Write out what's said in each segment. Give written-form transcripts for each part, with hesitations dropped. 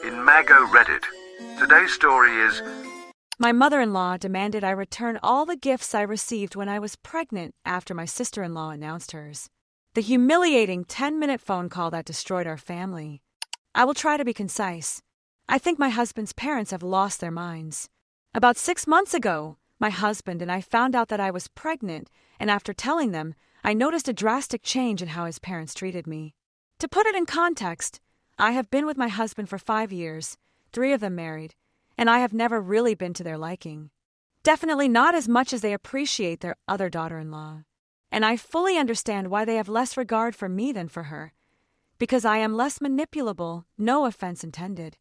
in Mago Reddit. Today's story is My mother-in-law demanded I return all the gifts I received when I was pregnant after my sister-in-law announced hers. The humiliating 10-minute phone call that destroyed our family. I will try to be concise. I think my husband's parents have lost their minds. About 6 months ago, my husband and I found out that I was pregnant, and after telling them, I noticed a drastic change in how his parents treated me. To put it in context, I have been with my husband for 5 years, 3 of them married, and I have never really been to their liking. Definitely not as much as they appreciate their other daughter-in-law. And I fully understand why they have less regard for me than for her, because I am less manipulable, no offense intended.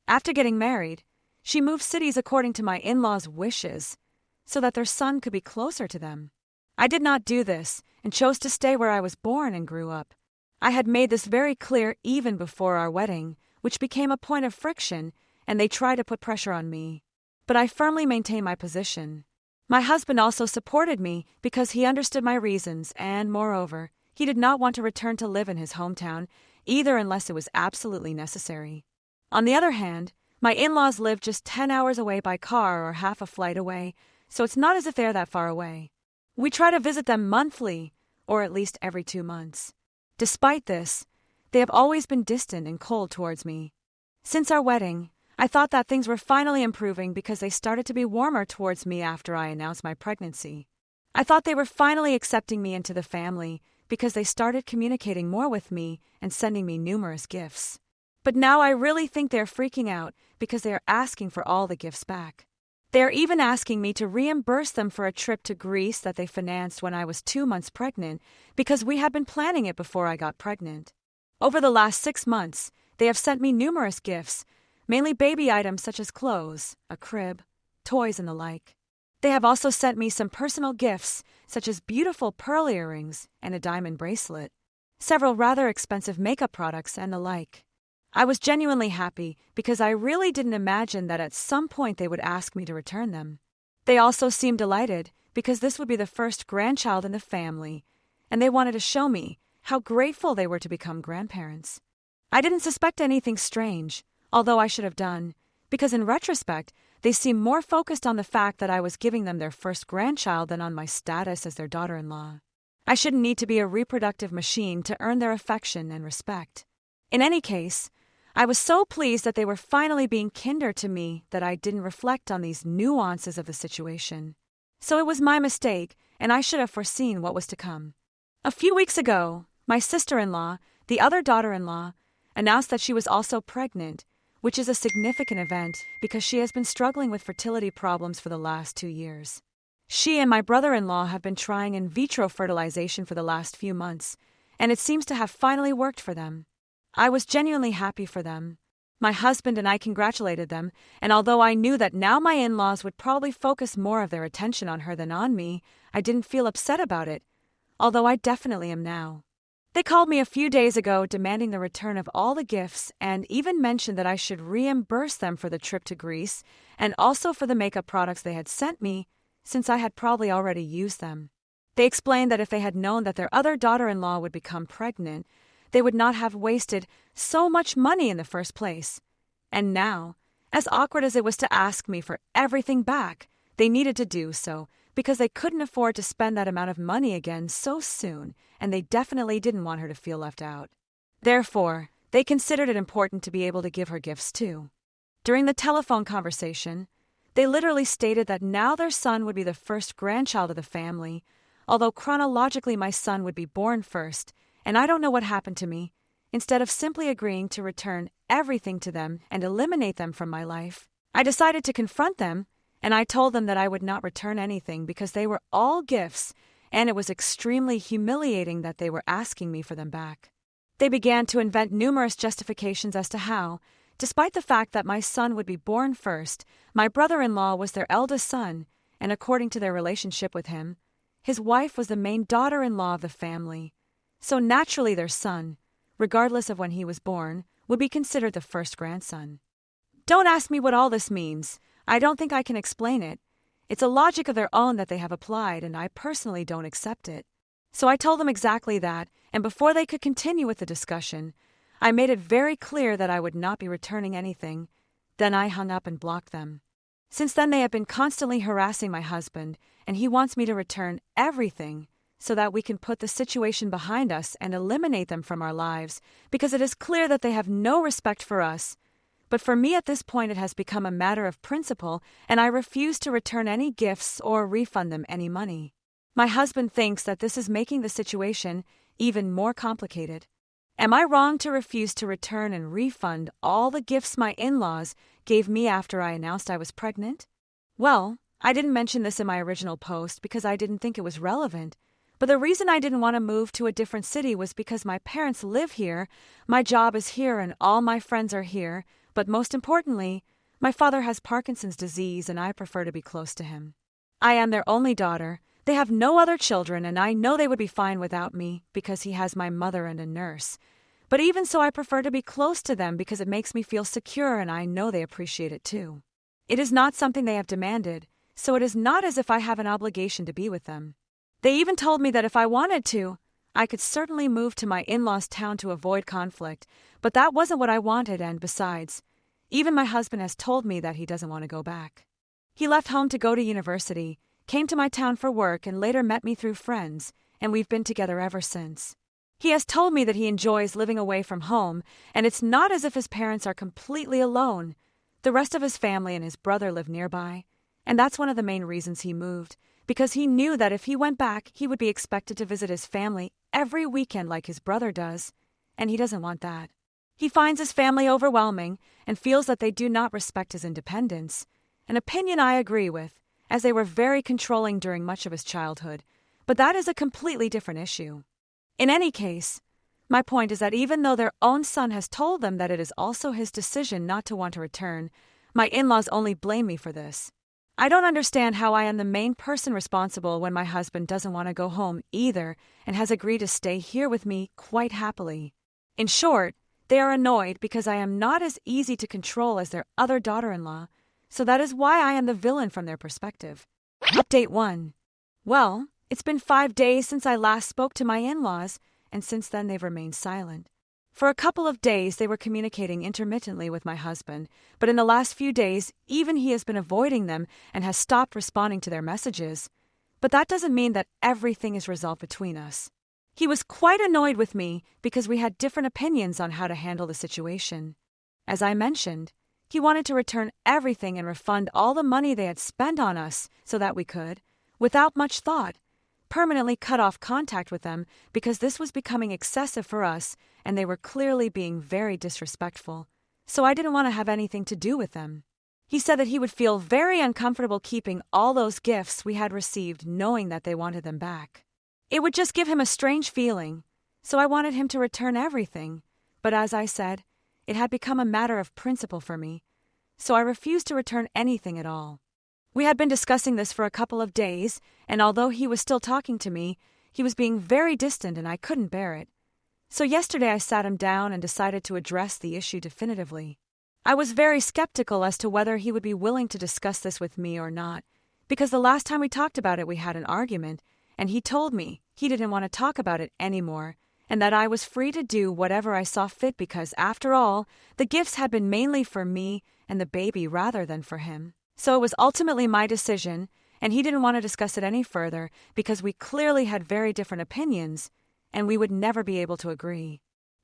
After getting married, she moved cities according to my in-laws' wishes, so that their son could be closer to them. I did not do this, and chose to stay where I was born and grew up. I had made this very clear even before our wedding, which became a point of friction, and they tried to put pressure on me. But I firmly maintained my position. My husband also supported me because he understood my reasons, and moreover, he did not want to return to live in his hometown, either unless it was absolutely necessary. On the other hand, my in-laws live just 10 hours away by car or half a flight away, so it's not as if they're that far away. We try to visit them monthly, or at least every 2 months. Despite this, they have always been distant and cold towards me. Since our wedding, I thought that things were finally improving because they started to be warmer towards me after I announced my pregnancy. I thought they were finally accepting me into the family because they started communicating more with me and sending me numerous gifts. But now I really think they're freaking out because they are asking for all the gifts back. They are even asking me to reimburse them for a trip to Greece that they financed when I was 2 months pregnant because we had been planning it before I got pregnant. Over the last 6 months, they have sent me numerous gifts, mainly baby items such as clothes, a crib, toys, and the like. They have also sent me some personal gifts such as beautiful pearl earrings and a diamond bracelet, several rather expensive makeup products, and the like. I was genuinely happy because I really didn't imagine that at some point they would ask me to return them. They also seemed delighted because this would be the first grandchild in the family, and they wanted to show me how grateful they were to become grandparents. I didn't suspect anything strange, although I should have done, because in retrospect, they seemed more focused on the fact that I was giving them their first grandchild than on my status as their daughter-in-law. I shouldn't need to be a reproductive machine to earn their affection and respect. In any case, I was so pleased that they were finally being kinder to me that I didn't reflect on these nuances of the situation. So it was my mistake, and I should have foreseen what was to come. A few weeks ago, my sister-in-law, the other daughter-in-law, announced that she was also pregnant, which is a significant event because she has been struggling with fertility problems for the last 2 years. She and my brother-in-law have been trying in vitro fertilization for the last few months, and it seems to have finally worked for them. I was genuinely happy for them. My husband and I congratulated them, and although I knew that now my in-laws would probably focus more of their attention on her than on me, I didn't feel upset about it, although I definitely am now. They called me a few days ago demanding the return of all the gifts and even mentioned that I should reimburse them for the trip to Greece and also for the makeup products they had sent me, since I had probably already used them. They explained that if they had known that their other daughter-in-law would become pregnant, they would not have wasted so much money in the first place. And now, as awkward as it was to ask me for everything back, they needed to do so because they couldn't afford to spend that amount of money again so soon, and they definitely didn't want her to feel left out. Therefore, they considered it important to be able to give her gifts too. During the telephone conversation, they literally stated that now their son would be the first grandchild of the family, although chronologically my son would be born first, and I don't know what happened to me. Instead of simply agreeing to return everything to them and eliminate them from my life, I decided to confront them, and I told them that I would not return anything because they were all gifts, and it was extremely humiliating that they were asking me for them back. They began to invent numerous justifications as to how, despite the fact that my son would be born first, my brother-in-law was their eldest son, and according to their relationship with him, his wife was the main daughter-in-law of the family. So naturally their son, regardless of when he was born, would be considered the first grandson. Don't ask me what all this means. I don't think I can explain it. It's a logic of their own that they have applied, and I personally don't accept it. So I told them exactly that, and before they could continue with the discussion, I made it very clear that I would not be returning anything. Then I hung up and blocked them. Since then they have been constantly harassing my husband, and he wants me to return everything so that we can put the situation behind us and eliminate them from our lives, because it is clear that they have no respect for us. But for me at this point it has become a matter of principle, and I refuse to return any gifts or refund them any money. My husband thinks that this is making the situation even more complicated. Am I wrong to refuse to return and refund all the gifts my in-laws gave me after I announced I was pregnant? Well, I didn't mention this in my original post because I didn't think it was relevant. But the reason I didn't want to move to a different city was because my parents live here, my job is here, and all my friends are here. But most importantly, my father has Parkinson's disease and I prefer to be close to him. I am their only daughter. They have no other children, and I know they would be fine without me because he has my mother and a nurse. But even so, I prefer to be close to them because it makes me feel secure, and I know they appreciate it too. It is not something they have demanded, so it is not as if I have an obligation to be with them. They even told me that if I wanted to, I could certainly move to my in-laws' town to avoid conflict, but that wasn't what I wanted, and besides, even my husband has told me that he doesn't want to go back. He left home to go to university, came to my town for work, and later met me through friends, and we've been together ever since. He has told me that he enjoys living away from home, and it's not as if his parents are completely alone. The rest of his family and his brother live nearby, and that's one of the main reasons he moved, because he knew that if he went back, he would be expected to visit his family every weekend like his brother does, and he doesn't want that. He finds his family overwhelming and feels that they do not respect his independence, an opinion I agree with, as they were very controlling during much of his childhood, but that is a completely different issue. In any case, my point is that even though their own son has told them that it is also his decision not to want to return, my in-laws only blame me for this. I don't understand how I am the main person responsible when my husband doesn't want to go home either and has agreed to stay here with me quite happily. In short, they are annoyed because I am not as easy to control as their other daughter-in-law, so that is why I am the villain from their perspective. Update 1. Well, it's been 5 days since I last spoke to my in-laws, and since then they've remained silent. For a couple of days they were communicating intermittently with my husband, but in the last few days even he has been avoiding them and has stopped responding to their messages. But that doesn't mean that everything is resolved between us. He was quite annoyed with me because we had different opinions on how to handle the situation. As I mentioned, he wanted to return everything and refund all the money they had spent on us so that we could, without much thought, permanently cut off contact with them because this was becoming excessive for us and they were clearly being very disrespectful, so I didn't want to have anything to do with them. He said that he would feel very uncomfortable keeping all those gifts we had received knowing that they wanted them back. It would just give him a strange feeling, so I wanted him to return everything, but as I said, it had become a matter of principle for me, so I refused to return anything at all. We had been discussing this for a couple of days, and although he was still talking to me, he was being very distant and I couldn't bear it. So yesterday I sat him down and decided to address the issue definitively. I was very skeptical as to whether he would be willing to discuss this with me or not, because the last time we talked about it we had an argument, and he told me he didn't want to talk about it anymore, and that I was free to do whatever I saw fit because, after all, the gifts had been mainly for me and the baby rather than for him. So it was ultimately my decision, and he didn't want to discuss it any further because we clearly had very different opinions, and we would never be able to agree.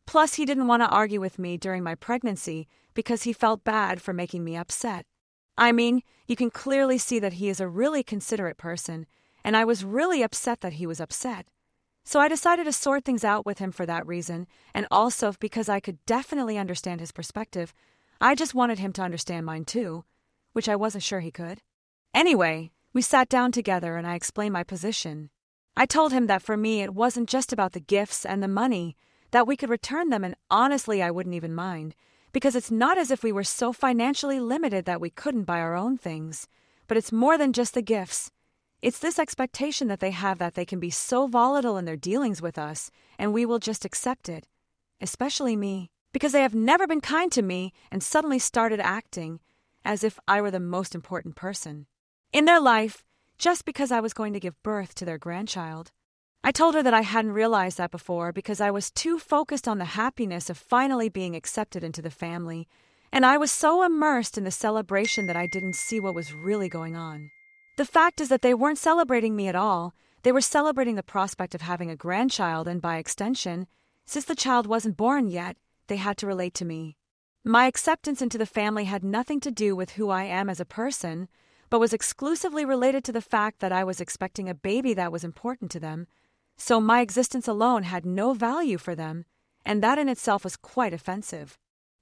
Plus, he didn't want to argue with me during my pregnancy because he felt bad for making me upset. I mean, you can clearly see that he is a really considerate person, and I was really upset that he was upset. So I decided to sort things out with him for that reason, and also because I could definitely understand his perspective. I just wanted him to understand mine too, which I wasn't sure he could. Anyway, we sat down together and I explained my position. I told him that for me it wasn't just about the gifts and the money, that we could return them, and honestly I wouldn't even mind, because it's not as if we were so financially limited that we couldn't buy our own things, but it's more than just the gifts. It's this expectation that they have that they can be so volatile in their dealings with us, and we will just accept it. Especially me, because they have never been kind to me and suddenly started acting as if I were the most important person in their life just because I was going to give birth to their grandchild. I told her that I hadn't realized that before because I was too focused on the happiness of finally being accepted into the family, and I was so immersed in the celebration that I didn't see what was really going on. The fact is that they weren't celebrating me at all. They were celebrating the prospect of having a grandchild, and by extension, since the child wasn't born yet, they had to relate to me. My acceptance into the family had nothing to do with who I am as a person, but was exclusively related to the fact that I was expecting a baby that was important to them, so my existence alone had no value for them, and that in itself was quite offensive.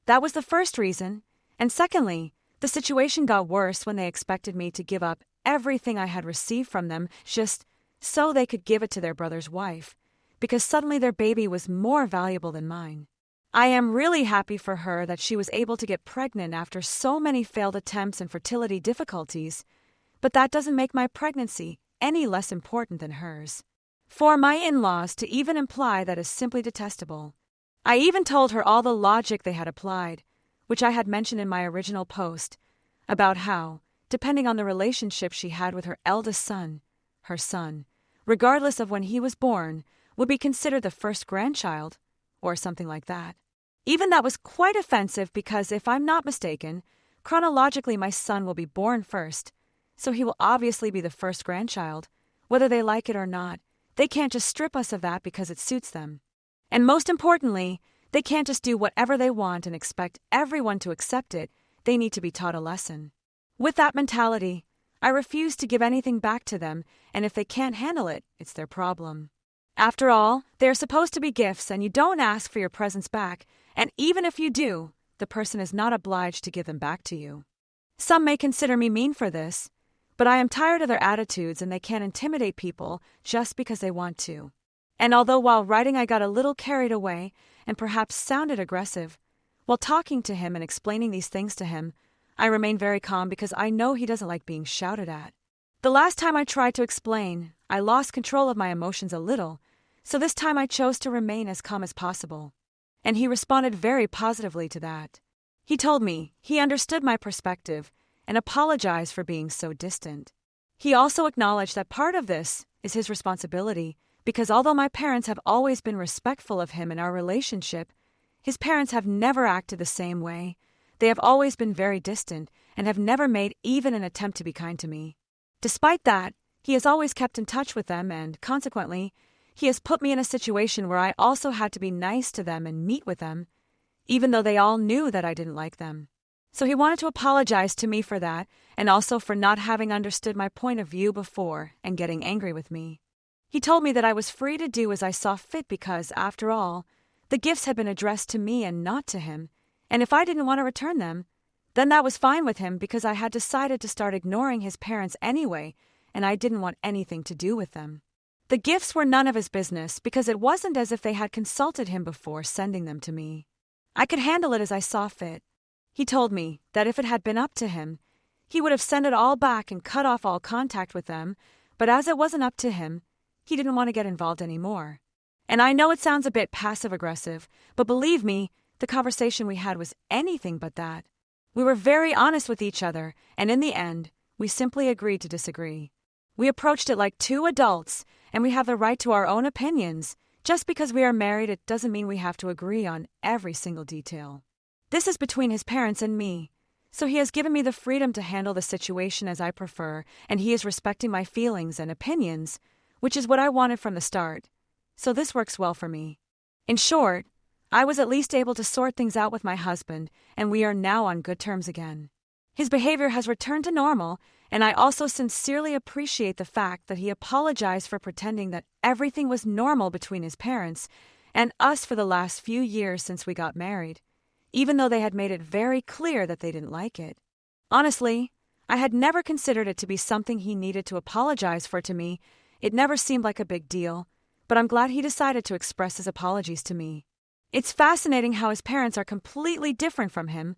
That was the first reason, and secondly, the situation got worse when they expected me to give up everything I had received from them just so they could give it to their brother's wife, because suddenly their baby was more valuable than mine. I am really happy for her that she was able to get pregnant after so many failed attempts and fertility difficulties, but that doesn't make my pregnancy any less important than hers. For my in-laws to even imply that is simply detestable. I even told her all the logic they had applied, which I had mentioned in my original post, about how, depending on the relationship she had with her eldest son, her son, regardless of when he was born, would be considered the first grandchild, or something like that. Even that was quite offensive because, if I'm not mistaken, chronologically my son will be born first, so he will obviously be the first grandchild, whether they like it or not. They can't just strip us of that because it suits them. And most importantly, they can't just do whatever they want and expect everyone to accept it. They need to be taught a lesson. With that mentality, I refuse to give anything back to them, and if they can't handle it, it's their problem. After all, they are supposed to be gifts, and you don't ask for your presents back, and even if you do, the person is not obliged to give them back to you. Some may consider me mean for this, but I am tired of their attitudes, and they can't intimidate people just because they want to. And although while writing I got a little carried away and perhaps sounded aggressive, while talking to him and explaining these things to him, I remain very calm because I know he doesn't like being shouted at. The last time I tried to explain, I lost control of my emotions a little, so this time I chose to remain as calm as possible. And he responded very positively to that. He told me he understood my perspective and apologized for being so distant. He also acknowledged that part of this is his responsibility, because although my parents have always been respectful of him in our relationship, his parents have never acted the same way. They have always been very distant and have never made even an attempt to be kind to me. Despite that, he has always kept in touch with them, and consequently, he has put me in a situation where I also had to be nice to them and meet with them, even though they all knew that I didn't like them. So he wanted to apologize to me for that, and also for not having understood my point of view before and getting angry with me. He told me that I was free to do as I saw fit because, after all, the gifts had been addressed to me and not to him, and if I didn't want to return them, then that was fine with him because I had decided to start ignoring his parents anyway, and I didn't want anything to do with them. The gifts were none of his business because it wasn't as if they had consulted him before sending them to me. I could handle it as I saw fit. He told me that if it had been up to him, he would have sent it all back and cut off all contact with them, but as it wasn't up to him, he didn't want to get involved anymore. And I know it sounds a bit passive-aggressive, but believe me, the conversation we had was anything but that. We were very honest with each other, and in the end, we simply agreed to disagree. We approached it like two adults, and we have the right to our own opinions. Just because we are married, it doesn't mean we have to agree on every single detail. This is between his parents and me, so he has given me the freedom to handle the situation as I prefer, and he is respecting my feelings and opinions, which is what I wanted from the start. So this works well for me. In short, I was at least able to sort things out with my husband, and we are now on good terms again. His behavior has returned to normal, and I also sincerely appreciate the fact that he apologized for pretending that everything was normal between his parents and us for the last few years since we got married, even though they had made it very clear that they didn't like it. Honestly, I had never considered it to be something he needed to apologize for to me. It never seemed like a big deal, but I'm glad he decided to express his apologies to me. It's fascinating how his parents are completely different from him.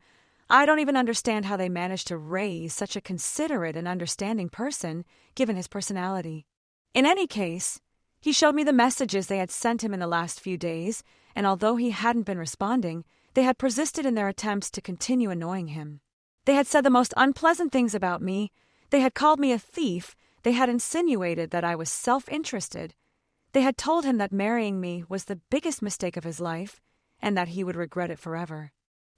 I don't even understand how they managed to raise such a considerate and understanding person, given his personality. In any case, he showed me the messages they had sent him in the last few days, and although he hadn't been responding, they had persisted in their attempts to continue annoying him. They had said the most unpleasant things about me. They had called me a thief. They had insinuated that I was self-interested. They had told him that marrying me was the biggest mistake of his life and that he would regret it forever.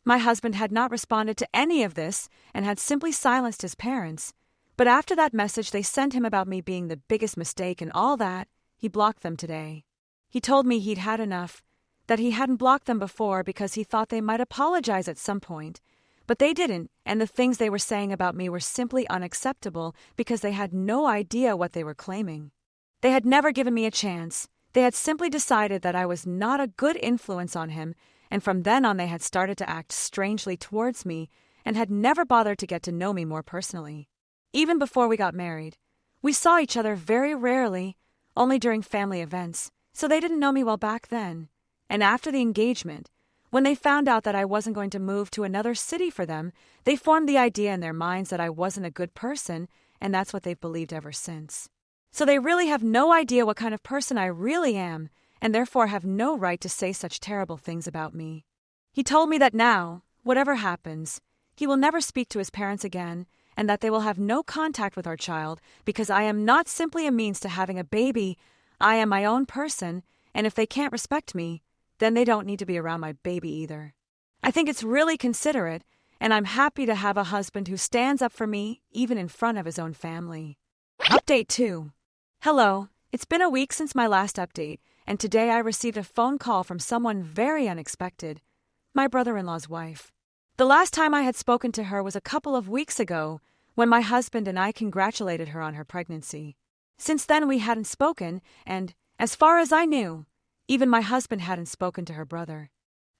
My husband had not responded to any of this and had simply silenced his parents. But after that message they sent him about me being the biggest mistake and all that, he blocked them today. He told me he'd had enough, that he hadn't blocked them before because he thought they might apologize at some point. But they didn't, and the things they were saying about me were simply unacceptable because they had no idea what they were claiming. They had never given me a chance. They had simply decided that I was not a good influence on him, and from then on they had started to act strangely towards me and had never bothered to get to know me more personally. Even before we got married, we saw each other very rarely, only during family events, so they didn't know me well back then. And after the engagement, when they found out that I wasn't going to move to another city for them, they formed the idea in their minds that I wasn't a good person, and that's what they've believed ever since. So they really have no idea what kind of person I really am, and therefore have no right to say such terrible things about me. He told me that now, whatever happens, he will never speak to his parents again, and that they will have no contact with our child because I am not simply a means to having a baby. I am my own person, and if they can't respect me, then they don't need to be around my baby either. I think it's really considerate, and I'm happy to have a husband who stands up for me, even in front of his own family. Update 2. Hello, it's been a week since my last update, and today I received a phone call from someone very unexpected, my brother-in-law's wife. The last time I had spoken to her was a couple of weeks ago, when my husband and I congratulated her on her pregnancy. Since then we hadn't spoken, and, as far as I knew, even my husband hadn't spoken to her brother.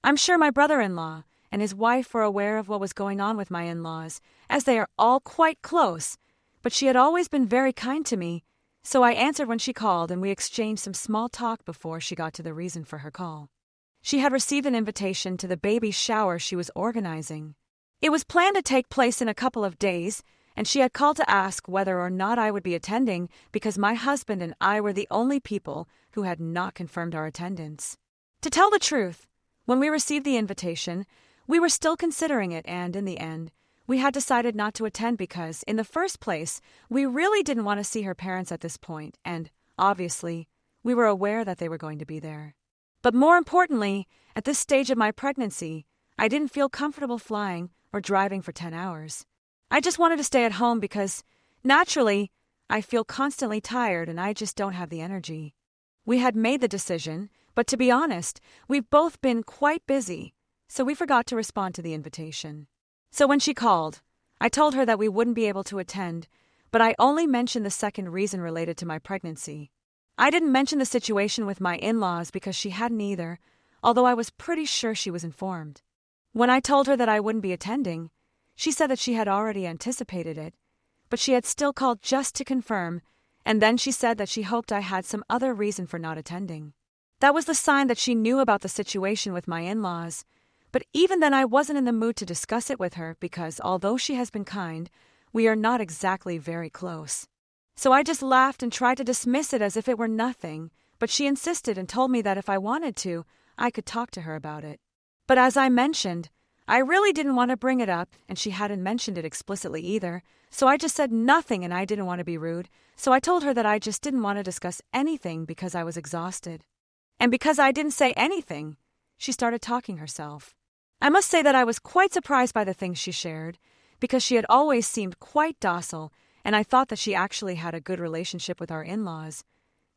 I'm sure my brother-in-law and his wife were aware of what was going on with my in-laws, as they are all quite close, but she had always been very kind to me, so I answered when she called and we exchanged some small talk before she got to the reason for her call. She had received an invitation to the baby shower she was organizing. It was planned to take place in a couple of days, and she had called to ask whether or not I would be attending because my husband and I were the only people who had not confirmed our attendance. To tell the truth, when we received the invitation, we were still considering it, and in the end, we had decided not to attend because, in the first place, we really didn't want to see her parents at this point, and, obviously, we were aware that they were going to be there. But more importantly, at this stage of my pregnancy, I didn't feel comfortable flying or driving for 10 hours. I just wanted to stay at home because, naturally, I feel constantly tired and I just don't have the energy. We had made the decision, but to be honest, we've both been quite busy, so we forgot to respond to the invitation. So when she called, I told her that we wouldn't be able to attend, but I only mentioned the second reason related to my pregnancy. I didn't mention the situation with my in-laws because she hadn't either, although I was pretty sure she was informed. When I told her that I wouldn't be attending, she said that she had already anticipated it, but she had still called just to confirm, and then she said that she hoped I had some other reason for not attending. That was the sign that she knew about the situation with my in-laws, but even then I wasn't in the mood to discuss it with her because, although she has been kind, we are not exactly very close. So I just laughed and tried to dismiss it as if it were nothing, but she insisted and told me that if I wanted to, I could talk to her about it. But as I mentioned, I really didn't want to bring it up, and she hadn't mentioned it explicitly either, so I just said nothing and I didn't want to be rude, so I told her that I just didn't want to discuss anything because I was exhausted. And because I didn't say anything, she started talking herself. I must say that I was quite surprised by the things she shared, because she had always seemed quite docile, and I thought that she actually had a good relationship with our in-laws.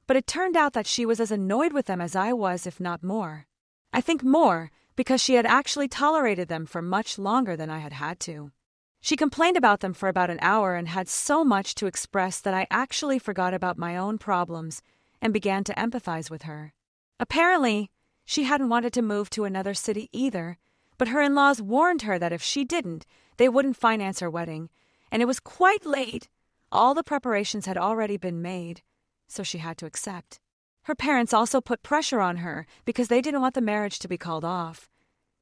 But it turned out that she was as annoyed with them as I was, if not more. I think more, because she had actually tolerated them for much longer than I had had to. She complained about them for about an hour and had so much to express that I actually forgot about my own problems and began to empathize with her. Apparently, she hadn't wanted to move to another city either, but her in-laws warned her that if she didn't, they wouldn't finance her wedding, and it was quite late. All the preparations had already been made, so she had to accept. Her parents also put pressure on her because they didn't want the marriage to be called off,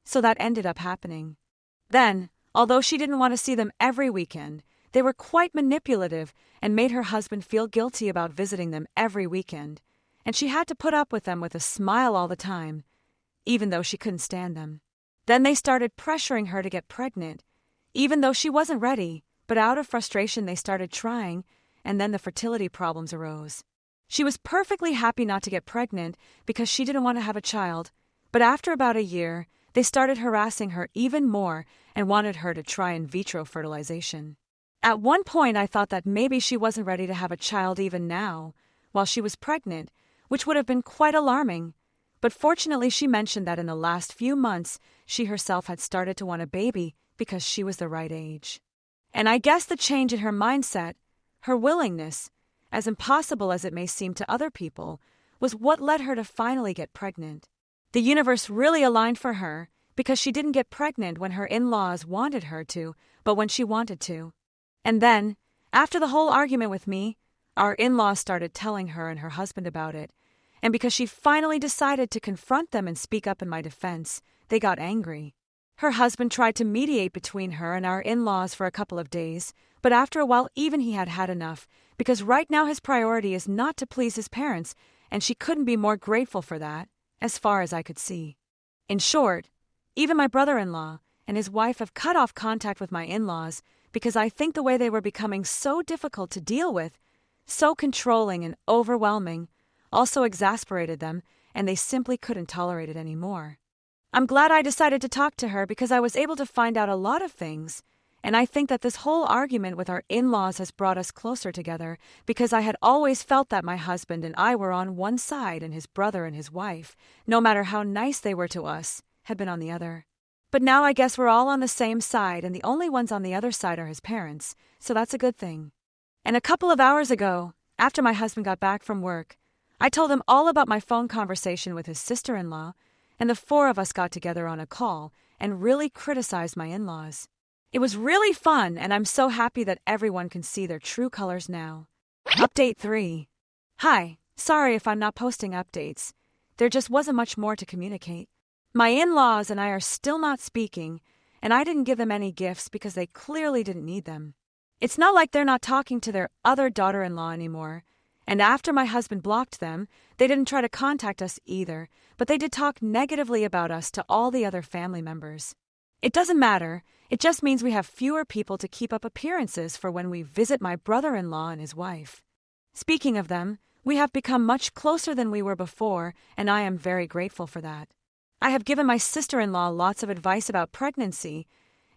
so that ended up happening. Then, although she didn't want to see them every weekend, they were quite manipulative and made her husband feel guilty about visiting them every weekend, and she had to put up with them with a smile all the time, even though she couldn't stand them. Then they started pressuring her to get pregnant, even though she wasn't ready, but out of frustration they started trying, and then the fertility problems arose. She was perfectly happy not to get pregnant because she didn't want to have a child, but after about a year, they started harassing her even more and wanted her to try in vitro fertilization. At one point, I thought that maybe she wasn't ready to have a child even now, while she was pregnant, which would have been quite alarming. But fortunately, she mentioned that in the last few months, she herself had started to want a baby because she was the right age. And I guess the change in her mindset, her willingness, as impossible as it may seem to other people, was what led her to finally get pregnant. The universe really aligned for her because she didn't get pregnant when her in-laws wanted her to, but when she wanted to. And then, after the whole argument with me, our in-laws started telling her and her husband about it, and because she finally decided to confront them and speak up in my defense, they got angry. Her husband tried to mediate between her and our in-laws for a couple of days, but after a while even he had had enough, because right now his priority is not to please his parents, and she couldn't be more grateful for that, as far as I could see. In short, even my brother-in-law and his wife have cut off contact with my in-laws because I think the way they were becoming so difficult to deal with, so controlling and overwhelming, also exasperated them, and they simply couldn't tolerate it anymore. I'm glad I decided to talk to her because I was able to find out a lot of things, and I think that this whole argument with our in-laws has brought us closer together because I had always felt that my husband and I were on one side and his brother and his wife, no matter how nice they were to us, had been on the other. But now I guess we're all on the same side and the only ones on the other side are his parents, so that's a good thing. And a couple of hours ago, after my husband got back from work, I told him all about my phone conversation with his sister-in-law, and the four of us got together on a call and really criticized my in-laws. It was really fun, and I'm so happy that everyone can see their true colors now. Update 3. Hi, sorry if I'm not posting updates. There just wasn't much more to communicate. My in-laws and I are still not speaking, and I didn't give them any gifts because they clearly didn't need them. It's not like they're not talking to their other daughter-in-law anymore, and after my husband blocked them, they didn't try to contact us either, but they did talk negatively about us to all the other family members. It doesn't matter. It just means we have fewer people to keep up appearances for when we visit my brother-in-law and his wife. Speaking of them, we have become much closer than we were before, and I am very grateful for that. I have given my sister-in-law lots of advice about pregnancy,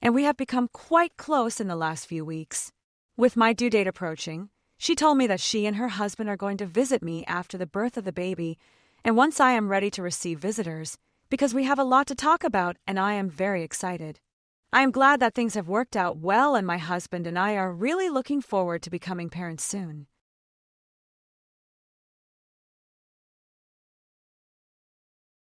and we have become quite close in the last few weeks. With my due date approaching, she told me that she and her husband are going to visit me after the birth of the baby, and once I am ready to receive visitors, because we have a lot to talk about and I am very excited. I am glad that things have worked out well and my husband and I are really looking forward to becoming parents soon.